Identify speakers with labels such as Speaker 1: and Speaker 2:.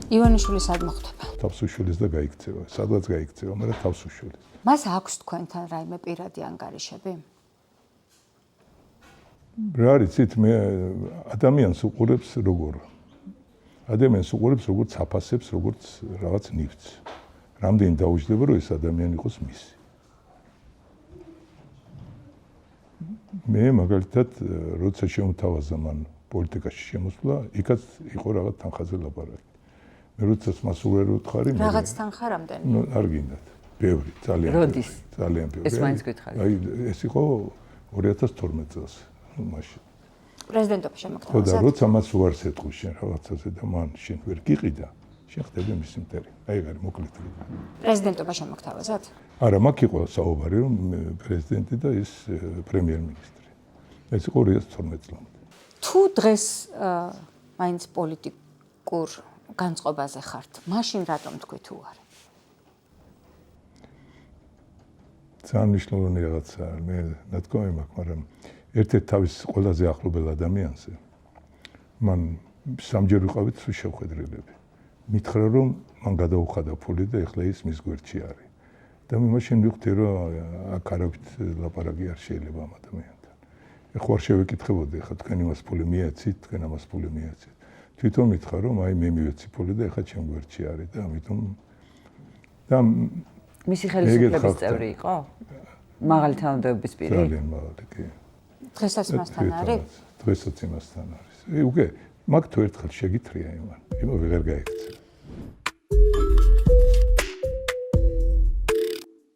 Speaker 1: ივანიშვილი სად მოხვდება?
Speaker 2: თავს უშვილის და გაიქცევა. სადღაც გაიქცევა, მაგრამ თავს უშვილის.
Speaker 1: მას აქვს თქვენთან რაიმე პირადი ანგარიშები?
Speaker 2: რა იცით, მე ადამიანს უყურებს როგორც აფასებს, როგორც რაღაც ნივთს. რამდენი დაუჯდება, რომ ეს ადამიანი იყოს მისი. მე მაგალითად, როცა შემოთავაზა მან პოლიტიკაში შემოსვლა, იქაც იყო რაღაც თანხაზე ლაპარაკი. მე როდესაც მას უღეროდ ხარი,
Speaker 1: რაღაც თანხა რამდენი?
Speaker 2: ნუ არ გინდათ. ბევრი, ძალიან ბევრი. ძალიან ბევრი.
Speaker 3: ეს მაინც გითხარით.
Speaker 2: აი, ეს იყო 2012 წელს, მაშინ.
Speaker 1: პრეზიდენტობა
Speaker 2: ხო
Speaker 1: შემოგთავაზა?
Speaker 2: და როცა მას უარს ეთქვის შენ რაღაცაზე და მან შენ ვერ გიყიდა, შენ ხდები მისი მტერი. აი ეგ არის მოკლედ.
Speaker 1: პრეზიდენტობა შემოგთავაზათ?
Speaker 2: არა, მაგ იყო საუბარი, რომ პრეზიდენტი და ის პრემიერ-მინისტრი. ეს იყო 2012 წლამდე.
Speaker 1: თუ დღეს მაინც პოლიტიკურ განწყობაზე ხართ, მაშინ რატომ თქვით უარი?
Speaker 2: ძალიან მნიშვნელოვანი რაღაცაა. მე ნათქვამი მაქვს, მაგრამ ერთ-ერთ თავის ყველაზე ახლობელ ადამიანზე მან სამჯერ ვიყავით სულ შევხედრილები. მითხრა, რომ მან გადაუხადა ფული და ეხლა ის მის გვერდში არის. და მე მაშინ ვიხდი, რომ აქ არავით ლაპარაკი არ შეიძლება ამ ადამიანთან. ეხლა არ შევეკითხებოდი, ეხლა თქვენ იმას ფული მიეცით, თქვენ ამას ფული მიეცით. თვითონ მითხრა, რომ აი მე მივეცი ფული და ეხლა ჩემ გვერდში არის და ამიტომ და
Speaker 3: მისი ხელისუფლების წევრი იყო? მაღალი თანამდებობის პირი?
Speaker 2: ძალიან მაღალი, კი.
Speaker 1: დღესაც მასთან არის?
Speaker 2: დღესაც იმასთან არის. უკვე მაგ თუ ერთხელ შეგითხრია იმან, ვეღარ გაიქცევ.